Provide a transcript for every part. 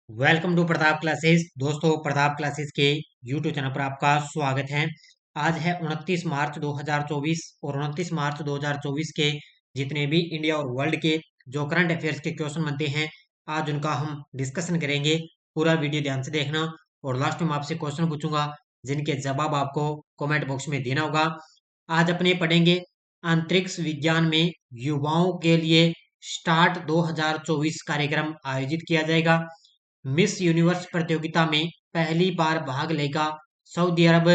Welcome to Pratap classes. दोस्तों, Pratap classes के YouTube channel पर आपका स्वागत है। आज है 29 मार्च 2024 और 29 मार्च 2024 के जितने भी इंडिया और वर्ल्ड के जो करंट अफेयर्स के क्वेश्चन बनते हैं, आज उनका हम डिस्कशन करेंगे। पूरा वीडियो ध्यान से देखना और लास्ट में आपसे क्वेश्चन पूछूंगा जिनके जवाब आपको कमेंट बॉक्स में देना होगा। आज अपने पढ़ेंगे अंतरिक्ष विज्ञान में युवाओं के लिए स्टार्ट 2024 कार्यक्रम आयोजित किया जाएगा। मिस यूनिवर्स प्रतियोगिता में पहली बार भाग लेगा सऊदी अरब।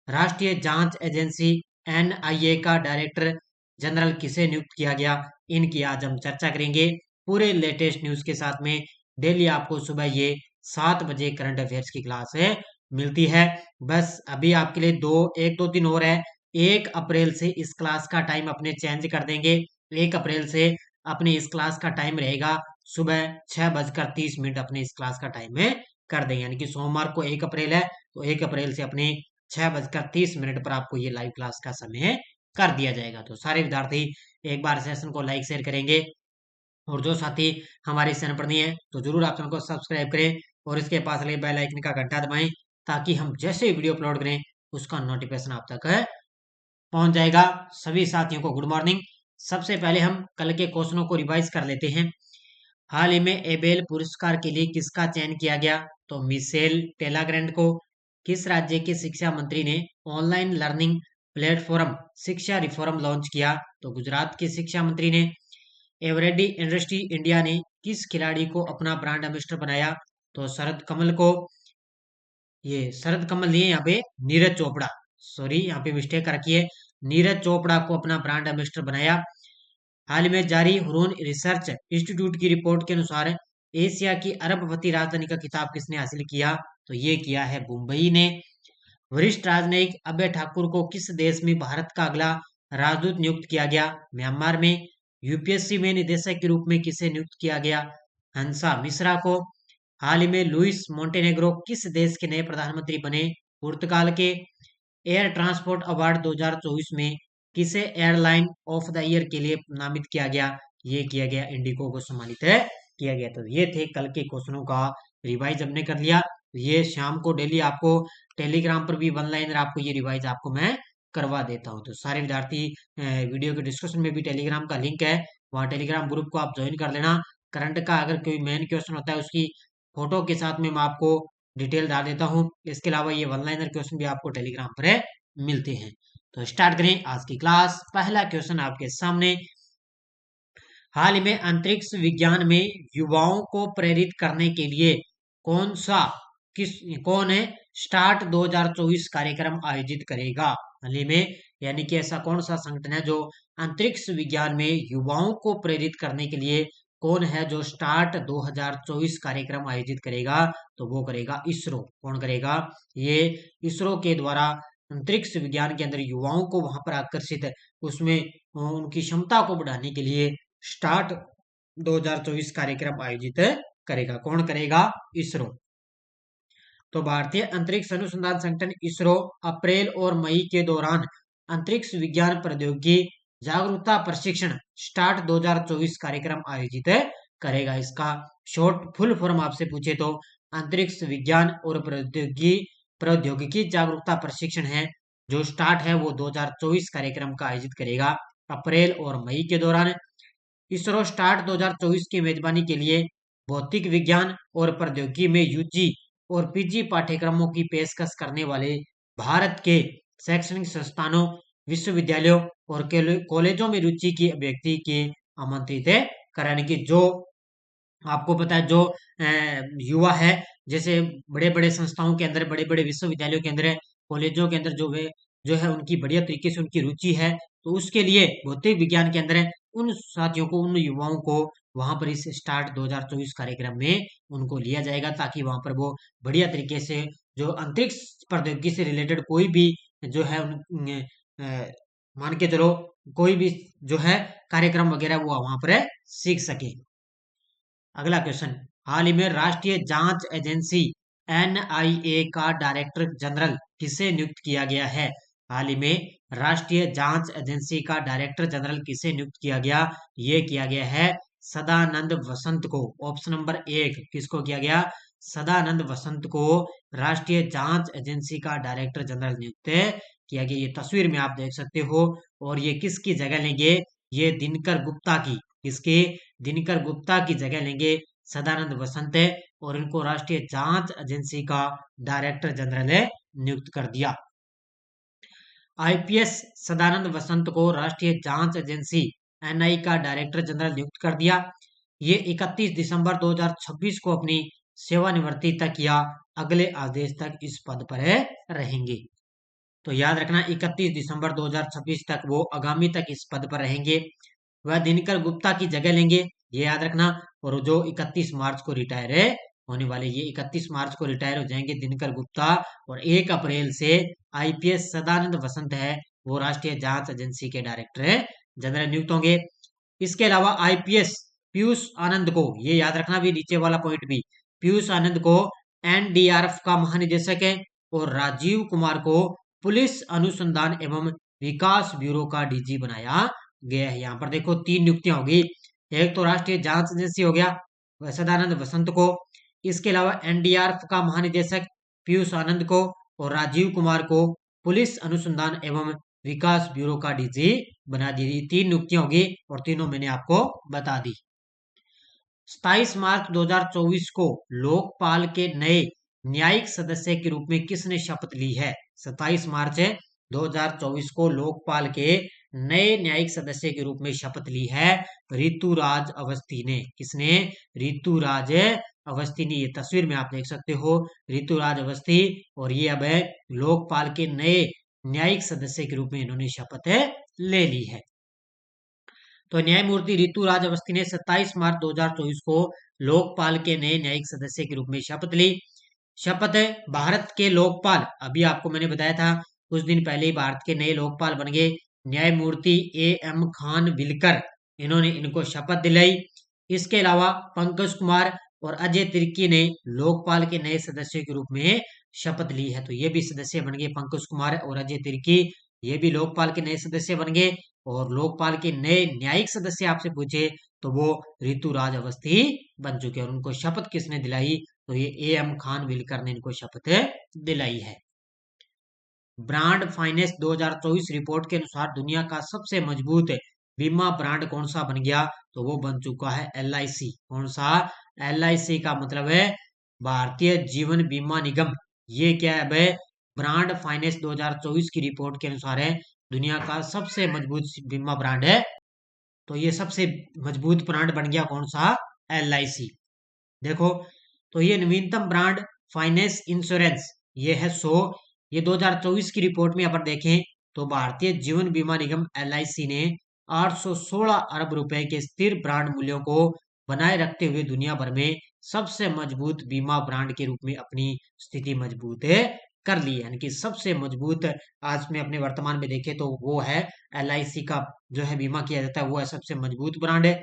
राष्ट्रीय जांच एजेंसी एनआईए का डायरेक्टर जनरल किसे नियुक्त किया गया, इनकी आज हम चर्चा करेंगे पूरे लेटेस्ट न्यूज के साथ में। डेली आपको सुबह ये 7 बजे करंट अफेयर्स की क्लास है मिलती है। बस अभी आपके लिए एक दो दिन और है। 1 अप्रैल से इस क्लास का टाइम अपने चेंज कर देंगे। 1 अप्रैल से अपने इस क्लास का टाइम रहेगा सुबह 6:30 अपने इस क्लास का टाइम में कर देंगे। यानी कि सोमवार को 1 अप्रैल है, तो 1 अप्रैल से अपने 6:30 पर आपको ये लाइव क्लास का समय कर दिया जाएगा। तो सारे विद्यार्थी एक बार सेशन को लाइक शेयर करेंगे और जो साथी हमारे इस चैनल पर नहीं है तो जरूर आप चैनल को सब्सक्राइब करें और इसके पास लगे बेल आइकन का घंटा दबाएं ताकि हम जैसे वीडियो अपलोड करें उसका नोटिफिकेशन आप तक पहुंच जाएगा। सभी साथियों को गुड मॉर्निंग। सबसे पहले हम कल के क्वेश्चनों को रिवाइज कर लेते हैं। हाल ही में एबेल पुरस्कार के लिए किसका चयन किया गया, तो मिशेल टेलाग्रैंड को। किस राज्य के शिक्षा मंत्री ने ऑनलाइन लर्निंग प्लेटफॉर्म शिक्षा रिफॉर्म लॉन्च किया, तो गुजरात के शिक्षा मंत्री ने। एवरेडी इंडस्ट्री इंडिया ने किस खिलाड़ी को अपना ब्रांड एम्बेसडर बनाया, तो शरद कमल को। ये शरद कमल नहीं है यहाँ पे, नीरज चोपड़ा। सॉरी, यहाँ पे मिस्टेक रखी है। नीरज चोपड़ा को अपना ब्रांड एम्बेसडर बनाया। हाल में जारी हुरून रिसर्च इंस्टीट्यूट की रिपोर्ट के अनुसार एशिया की अरबपति राजधानी का खिताब किसने हासिल किया, तो ये किया है मुंबई ने। वरिष्ठ राजनयिक अभय ठाकुर को किस देश में भारत का अगला राजदूत नियुक्त किया गया, म्यांमार में। यूपीएससी में निदेशक के रूप में किसे नियुक्त किया गया, हंसा मिश्रा को। हाल ही में लुइस मोंटेनेग्रो किस देश के नए प्रधानमंत्री बने, पुर्तगाल के। एयर ट्रांसपोर्ट अवार्ड 2024 में किसे एयरलाइन ऑफ द ईयर के लिए नामित किया गया, ये किया गया इंडिगो को सम्मानित है किया गया। तो ये थे कल के क्वेश्चनों का रिवाइज हमने कर लिया। ये शाम को डेली आपको टेलीग्राम पर भी वन लाइनर आपको ये रिवाइज आपको मैं करवा देता हूँ। तो सारे विद्यार्थी वीडियो के डिस्क्रिप्शन में भी टेलीग्राम का लिंक है, वहाँ टेलीग्राम ग्रुप को आप ज्वाइन कर लेना। करंट का अगर कोई मेन क्वेश्चन होता है उसकी फोटो के साथ में मैं आपको डिटेल डाल देता हूँ। इसके अलावा ये वन लाइनर क्वेश्चन भी आपको टेलीग्राम पर मिलते हैं। तो स्टार्ट करें आज की क्लास। पहला क्वेश्चन आपके सामने। हाल ही में अंतरिक्ष विज्ञान में युवाओं को प्रेरित करने के लिए कौन सा किस कौन है स्टार्ट 2024 कार्यक्रम आयोजित करेगा। हाल ही में यानी कि ऐसा कौन सा संगठन है जो अंतरिक्ष विज्ञान में युवाओं को प्रेरित करने के लिए कौन है जो स्टार्ट 2024 कार्यक्रम आयोजित करेगा, तो वो करेगा इसरो। कौन करेगा, ये इसरो के द्वारा अंतरिक्ष विज्ञान के अंदर युवाओं को वहां पर आकर्षित उसमें उनकी क्षमता को बढ़ाने के लिए स्टार्ट 2024 कार्यक्रम आयोजित करेगा। कौन करेगा, इसरो। तो भारतीय अंतरिक्ष अनुसंधान संगठन इसरो अप्रैल और मई के दौरान अंतरिक्ष विज्ञान प्रौद्योगिकी जागरूकता प्रशिक्षण स्टार्ट 2024 कार्यक्रम आयोजित करेगा। इसका शॉर्ट फुल फॉर्म आपसे पूछे तो अंतरिक्ष विज्ञान और प्रौद्योगिकी जागरूकता प्रशिक्षण है जो स्टार्ट है वो 2024 कार्यक्रम का आयोजित करेगा अप्रैल और मई के दौरान। इसरो स्टार्ट 2024 की मेजबानी के लिए भौतिक विज्ञान और प्रौद्योगिकी में यूजी और पीजी पाठ्यक्रमों की पेशकश करने वाले भारत के शैक्षणिक संस्थानों, विश्वविद्यालयों और कॉलेजों में रुचि की अभ्यर्थी के आमंत्रित है कराने की। जो आपको पता है जो युवा है, जैसे बड़े बड़े संस्थाओं के अंदर, बड़े बड़े विश्वविद्यालयों के अंदर, कॉलेजों के अंदर जो है उनकी बढ़िया तरीके से उनकी रुचि है, तो उसके लिए भौतिक विज्ञान के अंदर उन साथियों को, उन युवाओं को वहां पर इस स्टार्ट 2024 कार्यक्रम में उनको लिया जाएगा ताकि वहां पर वो बढ़िया तरीके से जो अंतरिक्ष प्रौद्योगिकी से रिलेटेड कोई भी जो है मान के चलो कोई भी जो है कार्यक्रम वगैरह वो वहां पर सीख सके। अगला क्वेश्चन। हाल ही में राष्ट्रीय जांच एजेंसी एनआईए का डायरेक्टर जनरल किसे नियुक्त किया गया है। हाल ही में राष्ट्रीय जांच एजेंसी का डायरेक्टर जनरल किसे नियुक्त किया गया, ये किया गया है सदानंद वसंत को, ऑप्शन नंबर 1 किसको किया गया, सदानंद वसंत को राष्ट्रीय जांच एजेंसी का डायरेक्टर जनरल नियुक्त किया गया। ये तस्वीर में आप देख सकते हो। और ये किसकी जगह लेंगे, ये दिनकर गुप्ता की, किसके, दिनकर गुप्ता की जगह लेंगे सदानंद वसंत है, और इनको राष्ट्रीय जांच एजेंसी का डायरेक्टर जनरल नियुक्त कर दिया। आईपीएस सदानंद वसंत को राष्ट्रीय जांच एजेंसी एनआई का डायरेक्टर जनरल नियुक्त कर दिया। ये 31 दिसंबर 2026 को अपनी सेवानिवृत्ति तक या अगले आदेश तक इस पद पर रहेंगे। तो याद रखना 31 दिसंबर 2026 तक वो आगामी तक इस पद पर रहेंगे। वह दिनकर गुप्ता की जगह लेंगे, ये याद रखना। और जो 31 मार्च को रिटायर होने वाले, ये 31 मार्च को रिटायर हो जाएंगे दिनकर गुप्ता, और 1 अप्रैल से आईपीएस सदानंद वसंत है वो राष्ट्रीय जांच एजेंसी के डायरेक्टर जनरल नियुक्त होंगे। इसके अलावा आईपीएस पीयूष आनंद को, ये याद रखना भी नीचे वाला पॉइंट भी, पीयूष आनंद को एनडीआरएफ का महानिदेशक है, और राजीव कुमार को पुलिस अनुसंधान एवं विकास ब्यूरो का डीजी बनाया गया है। यहाँ पर देखो 3 नियुक्तियां होगी। एक तो राष्ट्रीय जांच एजेंसी हो गया सदानंद वसंत को, इसके अलावा एनडीआरएफ का महानिदेशक पीयूष आनंद को, और राजीव कुमार को पुलिस अनुसंधान एवं विकास ब्यूरो का डीजी बना दी। 3 नियुक्तियां होगी और तीनों मैंने आपको बता दी। 27 मार्च 2024 को लोकपाल के नए न्यायिक सदस्य के रूप में किसने शपथ ली है। 27 मार्च 2024 को लोकपाल के नए न्यायिक सदस्य के रूप में शपथ ली है ऋतुराज अवस्थी ने। किसने, ऋतुराज अवस्थी ने। ये तस्वीर में आप देख सकते हो ऋतुराज अवस्थी, और ये अब लोकपाल के नए न्यायिक सदस्य के रूप में इन्होंने शपथ ले ली है। तो न्यायमूर्ति ऋतुराज अवस्थी ने 27 मार्च 2024 को लोकपाल के नए न्यायिक सदस्य के रूप में शपथ ली। शपथ भारत के लोकपाल, अभी आपको मैंने बताया था कुछ दिन पहले ही भारत के नए लोकपाल बन गए न्यायमूर्ति एएम खानविलकर, इन्होंने इनको शपथ दिलाई। इसके अलावा पंकज कुमार और अजय तिर्की ने लोकपाल के नए सदस्यों के रूप में शपथ ली है। तो ये भी सदस्य बन गए, पंकज कुमार और अजय तिर्की, ये भी लोकपाल के नए सदस्य बन गए। और लोकपाल के नए न्यायिक सदस्य आपसे पूछे तो वो ऋतुराज अवस्थी बन चुके हैं। और उनको शपथ किसने दिलाई, तो ये एएम खानविलकर ने इनको शपथ दिलाई है। ब्रांड फाइनेंस 2024 रिपोर्ट के अनुसार दुनिया का सबसे मजबूत बीमा ब्रांड कौन सा बन गया, तो वो बन चुका है एलआईसी। कौन सा, एलआईसी का मतलब है भारतीय जीवन बीमा निगम। ये क्या है, ब्रांड फाइनेंस 2024 की रिपोर्ट के अनुसार है दुनिया का सबसे मजबूत बीमा ब्रांड है। तो ये सबसे मजबूत ब्रांड बन गया कौन सा, एलआईसी। देखो तो ये नवीनतम ब्रांड फाइनेंस इंश्योरेंस ये है 100। ये 2024 की रिपोर्ट में अपन देखें तो भारतीय जीवन बीमा निगम एलआईसी ने 816 अरब रुपए के स्थिर ब्रांड मूल्यों को बनाए रखते हुए दुनिया भर में सबसे मजबूत बीमा ब्रांड के रूप में अपनी स्थिति मजबूत कर ली है। यानी कि सबसे मजबूत आज में अपने वर्तमान में देखें तो वो है एलआईसी का जो है बीमा किया जाता है, वो है सबसे मजबूत ब्रांड है।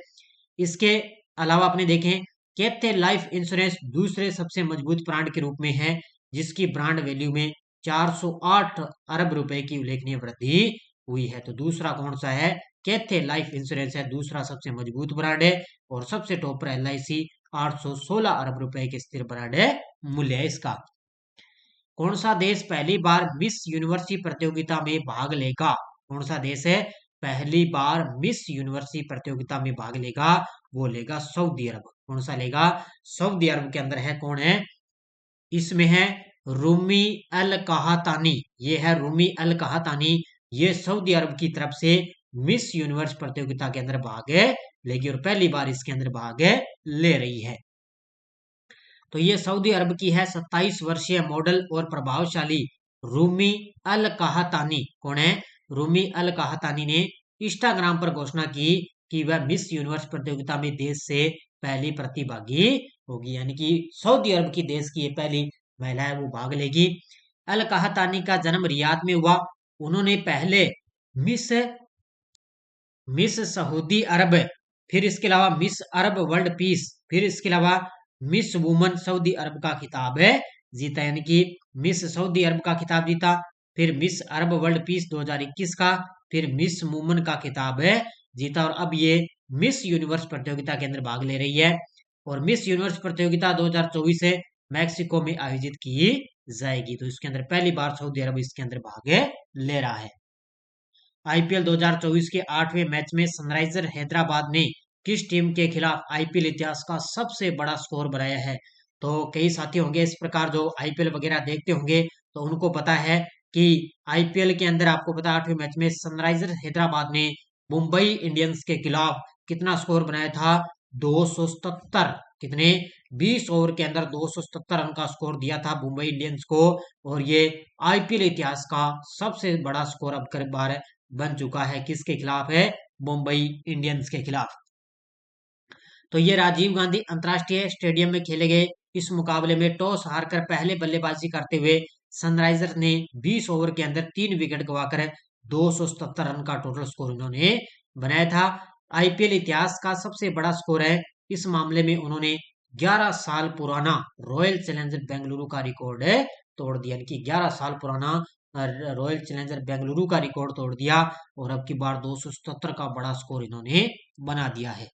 इसके अलावा अपने देखें कैथे लाइफ इंश्योरेंस दूसरे सबसे मजबूत ब्रांड के रूप में है, जिसकी ब्रांड वैल्यू में 408 अरब रुपए की उल्लेखनीय वृद्धि हुई है। तो दूसरा कौन सा है, कैथे लाइफ इंश्योरेंस है, दूसरा सबसे मजबूत ब्रांड है। और सबसे टॉप पर एलआईसी 816 अरब रुपए के स्थिर ब्रांड है मूल्य है इसका। कौन सा देश पहली बार मिस यूनिवर्सिटी प्रतियोगिता में भाग लेगा, कौन सा देश है पहली बार मिस यूनिवर्सिटी प्रतियोगिता में भाग लेगा, वो लेगा सऊदी अरब। कौन सा लेगा, सऊदी अरब के अंदर है कौन है, इसमें है रूमी अल कहातानी। ये है रूमी अल कहातानी, ये सऊदी अरब की तरफ से मिस यूनिवर्स प्रतियोगिता के अंदर भाग लेगी और पहली बार इसके अंदर भाग ले रही है। तो ये सऊदी अरब की है 27 वर्षीय मॉडल और प्रभावशाली रूमी अल कहातानी। कौन है, रूमी अल कहातानी ने इंस्टाग्राम पर घोषणा की कि वह मिस यूनिवर्स प्रतियोगिता में देश से पहली प्रतिभागी होगी। यानी कि सऊदी अरब की देश की ये पहली महिला है, वो भाग लेगी। अल कहातानी का जन्म रियाद में हुआ। उन्होंने पहले मिस मिस सऊदी अरब, फिर इसके अलावा मिस अरब वर्ल्ड पीस, फिर इसके अलावा मिस वुमन सऊदी अरब का खिताब जीता। यानी कि मिस सऊदी अरब का खिताब जीता, फिर मिस अरब वर्ल्ड पीस 2021 का, फिर मिस वुमन का खिताब जीता। और अब ये मिस यूनिवर्स प्रतियोगिता के अंदर भाग ले रही है। और मिस यूनिवर्स प्रतियोगिता 2024 से मैक्सिको में आयोजित की जाएगी। तो इसके अंदर पहली बार सऊदी अरब इसके अंदर भाग ले रहा है। आईपीएल 2024 के 8वें मैच में सनराइजर हैदराबाद ने किस टीम के खिलाफ आईपीएल इतिहास का सबसे बड़ा स्कोर बनाया है? तो कई साथी होंगे इस प्रकार जो आईपीएल वगैरह देखते होंगे, तो उनको पता है कि आईपीएल के अंदर आपको पता है 8वें मैच में सनराइजर हैदराबाद ने मुंबई इंडियंस के खिलाफ कितना स्कोर बनाया था? 277। कितने? 20 ओवर के अंदर 277 रन का स्कोर दिया था मुंबई इंडियंस को। और ये आईपीएल इतिहास का सबसे बड़ा स्कोर अब कर बार बन चुका है। किसके खिलाफ है? मुंबई इंडियंस के खिलाफ। तो ये राजीव गांधी अंतरराष्ट्रीय स्टेडियम में खेले गए इस मुकाबले में टॉस हारकर पहले बल्लेबाजी करते हुए सनराइजर्स ने 20 ओवर के अंदर 3 विकेट गंवाकर 277 रन का टोटल स्कोर उन्होंने बनाया था। आईपीएल इतिहास का सबसे बड़ा स्कोर है। इस मामले में उन्होंने 11 साल पुराना रॉयल चैलेंजर बेंगलुरु का रिकॉर्ड तोड़ दिया। यानी 11 साल पुराना रॉयल चैलेंजर बेंगलुरु का रिकॉर्ड तोड़ दिया और अब की बार 277 का बड़ा स्कोर इन्होंने बना दिया है।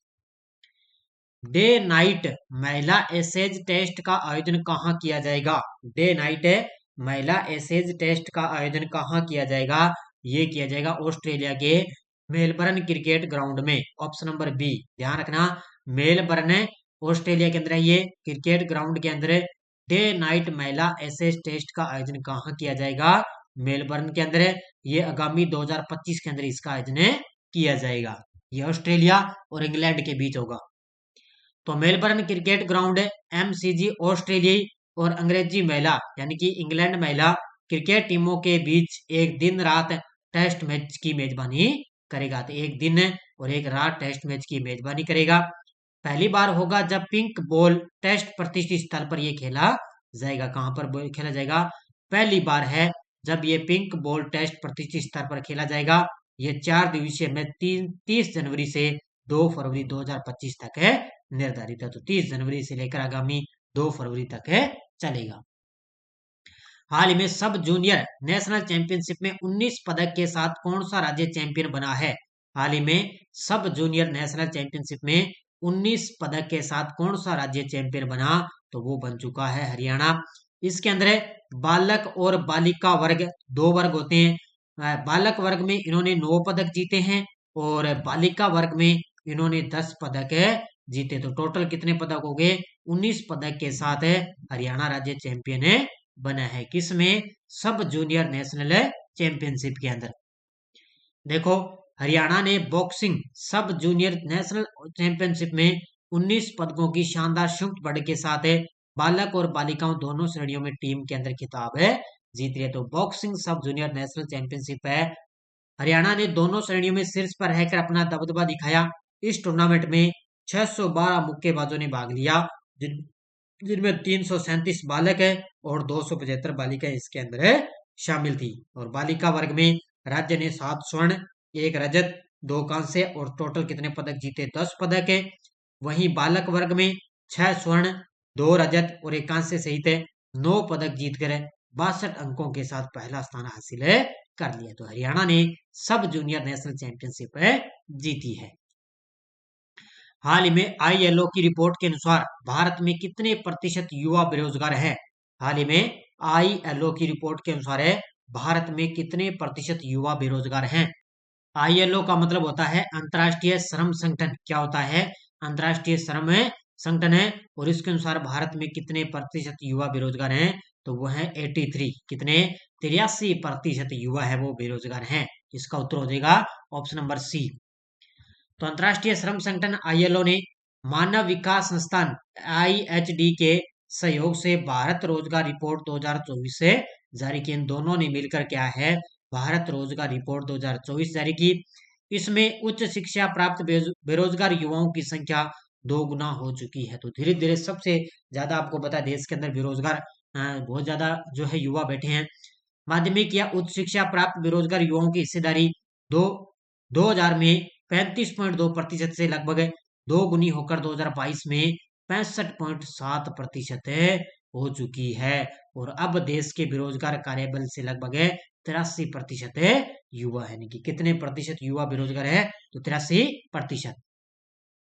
डे नाइट महिला एसेज टेस्ट का आयोजन कहाँ किया जाएगा? डे नाइट महिला एसेज टेस्ट का आयोजन कहाँ किया जाएगा? ये किया जाएगा ऑस्ट्रेलिया के मेलबर्न क्रिकेट ग्राउंड में। ऑप्शन नंबर बी ध्यान रखना, मेलबर्न ऑस्ट्रेलिया के अंदर है। ये क्रिकेट ग्राउंड के अंदर डे नाइट महिला एसेज टेस्ट का आयोजन कहाँ किया जाएगा? मेलबर्न के अंदर। ये आगामी 2025 के अंदर इसका आयोजन किया जाएगा। ये ऑस्ट्रेलिया और इंग्लैंड के बीच होगा। तो मेलबर्न क्रिकेट ग्राउंड एमसीजी ऑस्ट्रेलियाई और अंग्रेजी महिला यानी कि इंग्लैंड महिला क्रिकेट टीमों के बीच एक दिन रात टेस्ट मैच की मेजबानी करेगा। तो एक दिन और एक रात टेस्ट मैच की मेजबानी करेगा। पहली बार होगा जब पिंक बॉल टेस्ट प्रतिष्ठित स्थल पर यह खेला जाएगा। कहां पर खेला जाएगा? पहली बार है जब ये पिंक बॉल टेस्ट प्रतिष्ठित स्तर पर खेला जाएगा। ये 4 दिवसीय मैच 30 जनवरी से 2 फरवरी 2025 तक है निर्धारित है। तो 30 जनवरी से लेकर आगामी 2 फरवरी तक है चलेगा। हाल ही में सब जूनियर नेशनल चैंपियनशिप में 19 पदक के साथ कौन सा राज्य चैंपियन बना है? हाल ही में सब जूनियर नेशनल चैंपियनशिप में 19 पदक के साथ कौन सा राज्य चैंपियन बना? तो वो बन चुका है हरियाणा। इसके अंदर बालक और बालिका वर्ग 2 वर्ग होते हैं। बालक वर्ग में इन्होंने 9 पदक जीते हैं और बालिका वर्ग में इन्होंने 10 पदक जीते। तो टोटल कितने पदक हो गए? 19 पदक के साथ हरियाणा राज्य चैंपियन बना है। किसमें? सब जूनियर नेशनल चैंपियनशिप के अंदर। देखो हरियाणा ने बॉक्सिंग सब जूनियर नेशनल चैंपियनशिप में 19 पदकों की शानदार संयुक्त बढ़त के साथ बालक और बालिकाओं दोनों श्रेणियों में टीम के अंदर खिताब जीत रही है। तो बॉक्सिंग सब जूनियर नेशनल चैंपियनशिप है। हरियाणा ने दोनों श्रेणियों में शीर्ष पर रहकर अपना दबदबा दिखाया। इस टूर्नामेंट में 612 मुक्केबाजों ने भाग लिया, जिनमें 337 बालक है और 275 बालिकाएं इसके अंदर शामिल थी। और बालिका वर्ग में राज्य ने 7 स्वर्ण, 1 रजत, 2 कांस्य और टोटल कितने पदक जीते? 10 पदक है। वहीं बालक वर्ग में 6 स्वर्ण, 2 रजत और 1 कांस्य सहित 9 पदक जीतकर 62 अंकों के साथ पहला स्थान हासिल कर लिया। तो हरियाणा ने सब जूनियर नेशनल चैंपियनशिप जीती है। हाल ही में आईएलओ की रिपोर्ट के अनुसार भारत में कितने प्रतिशत युवा बेरोजगार हैं? हाल ही में आईएलओ की रिपोर्ट के अनुसार भारत में कितने प्रतिशत युवा बेरोजगार हैं? आईएलओ का मतलब होता है अंतर्राष्ट्रीय श्रम संगठन। क्या होता है? अंतर्राष्ट्रीय श्रम संगठन है। और इसके अनुसार भारत में कितने प्रतिशत युवा बेरोजगार हैं? तो वो है 83। कितने? 83% युवा है वो बेरोजगार हैं। इसका उत्तर हो जाएगा ऑप्शन नंबर सी। तो अंतर्राष्ट्रीय श्रम संगठन आईएलओ ने मानव विकास संस्थान आईएचडी के सहयोग से भारत रोजगार रिपोर्ट 2024 से जारी की। इन दोनों ने मिलकर क्या है? भारत रोजगार रिपोर्ट 2024 जारी की। इसमें उच्च शिक्षा प्राप्त बेरोजगार युवाओं की संख्या 2 गुना हो चुकी है। तो धीरे धीरे सबसे ज्यादा आपको पता है देश के अंदर बेरोजगार बहुत ज्यादा जो है युवा बैठे हैं। माध्यमिक या उच्च शिक्षा प्राप्त बेरोजगार युवाओं की हिस्सेदारी 2000 में 35.2% से लगभग 2 गुनी होकर 2022 में 65.7% हो चुकी है। और अब देश के बेरोजगार कार्यबल से लगभग 83% युवा है। कितने प्रतिशत युवा बेरोजगार है? तो 83%।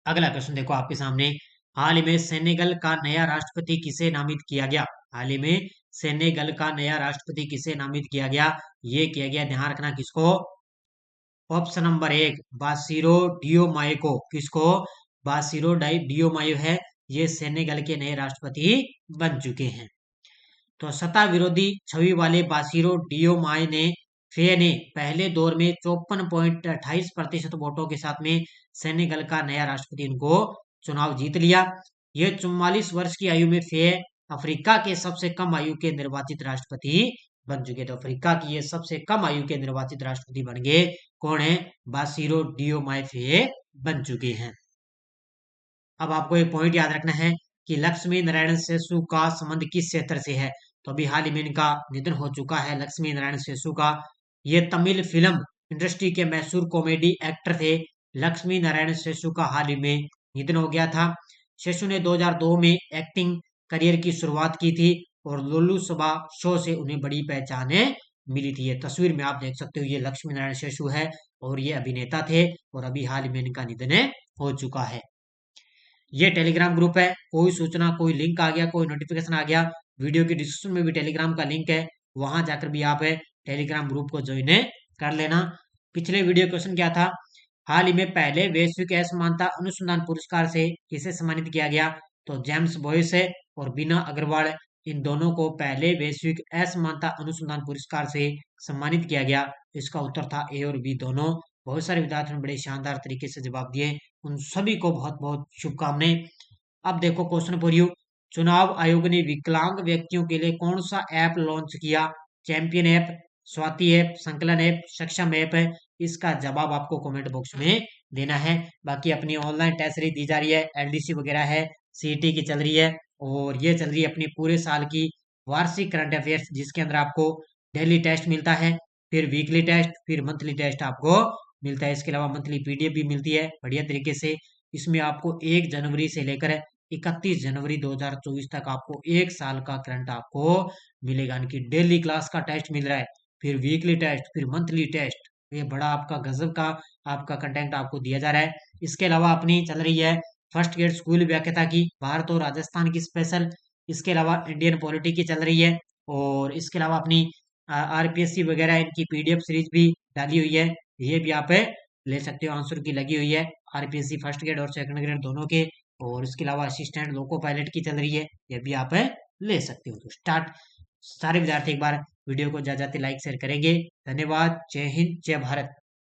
अगला क्वेश्चन देखो आपके सामने। हाल ही में सेनेगल का नया राष्ट्रपति किसे नामित किया गया? हाल ही में सेनेगल का नया राष्ट्रपति किसे नामित किया गया? ये किया गया, ध्यान रखना, किसको? ऑप्शन नंबर 1 बासिरो डियोमायो को। किसको? बासिरो डियोमायो है, ये सेनेगल के नए राष्ट्रपति बन चुके हैं। तो सत्ता विरोधी छवि वाले बासिरो डियोमाय ने फे ने पहले दौर में 54.28% वोटों के साथ में सेनेगल का नया राष्ट्रपति उनको चुनाव जीत लिया। यह 44 वर्ष की आयु में फे अफ्रीका के सबसे कम आयु के निर्वाचित राष्ट्रपति बन चुके। तो अफ्रीका की ये सबसे कम आयु के निर्वाचित राष्ट्रपति बन गए। कौन है? बासिरो डियोमाय फे बन चुके हैं। अब आपको एक पॉइंट याद रखना है कि लक्ष्मी नारायण सेसु का संबंध किस क्षेत्र से है? तो अभी हाल ही में इनका निधन हो चुका है, लक्ष्मी नारायण सेसु का। ये तमिल फिल्म इंडस्ट्री के मशहूर कॉमेडी एक्टर थे। लक्ष्मी नारायण सेसु का हाल ही में निधन हो गया था। सेसु ने 2002 में एक्टिंग करियर की शुरुआत की थी और लोलू सभा शो से उन्हें बड़ी पहचान मिली थी। ये तस्वीर में आप देख सकते हो, ये लक्ष्मी नारायण सेसु है और ये अभिनेता थे और अभी हाल ही में इनका निधन हो चुका है। ये टेलीग्राम ग्रुप है, कोई सूचना, कोई लिंक आ गया, कोई नोटिफिकेशन आ गया, वीडियो की डिस्क्रिप्शन में भी टेलीग्राम का लिंक है, वहां जाकर भी आप टेलीग्राम ग्रुप को ज्वाइन कर लेना। पिछले वीडियो क्वेश्चन क्या था? हाल ही में पहले वैश्विक असमानता अनुसंधान पुरस्कार से किसे सम्मानित किया गया? तो जेम्स बॉयस है और बीना अग्रवाल, इन दोनों को पहले वैश्विक असमानता अनुसंधान पुरस्कार से सम्मानित किया गया। इसका उत्तर था ए और बी दोनों। बहुत सारे विद्यार्थियों ने बड़े शानदार तरीके से जवाब दिए, उन सभी को बहुत बहुत शुभकामनाएं। अब देखो क्वेश्चन फॉर यू। चुनाव आयोग ने विकलांग व्यक्तियों के लिए कौन सा ऐप लॉन्च किया? चैंपियन ऐप, स्वाति ऐप, संकलन ऐप, सक्षम ऐप है? इसका जवाब आपको कमेंट बॉक्स में देना है। बाकी अपनी ऑनलाइन टेस्ट सीरीज दी जा रही है, एलडीसी वगैरह है, सीईटी की चल रही है और ये चल रही है अपनी पूरे साल की वार्षिक करंट अफेयर्स, जिसके अंदर आपको डेली टेस्ट मिलता है, फिर वीकली टेस्ट, फिर मंथली टेस्ट आपको मिलता है। इसके अलावा मंथली पीडीएफ भी मिलती है बढ़िया तरीके से। इसमें आपको 1 जनवरी से लेकर 31 जनवरी 2024 तक आपको 1 साल का करंट आपको मिलेगा, यानी कि डेली क्लास का टेस्ट मिल रहा है, फिर वीकली टेस्ट, फिर मंथली टेस्ट। ये बड़ा आपका गजब का आपका कंटेंट आपको दिया जा रहा है। इसके अलावा अपनी चल रही है फर्स्ट ग्रेड स्कूल व्याख्याता की, भारत और राजस्थान की स्पेशल। इसके अलावा इंडियन पॉलिटी की चल रही है और इसके अलावा अपनी आरपीएससी वगैरह इनकी पीडीएफ सीरीज भी डाली हुई है, ये भी आप ले सकते हो। आंसर की लगी हुई है आरपीएससी फर्स्ट ग्रेड और सेकंड ग्रेड दोनों के, और इसके अलावा असिस्टेंट लोको पायलट की चल रही है, ये भी आप ले सकते हो। तो स्टार्ट, सारे विद्यार्थी एक बार वीडियो को ज्यादा लाइक शेयर करेंगे। धन्यवाद। जय हिंद, जय भारत।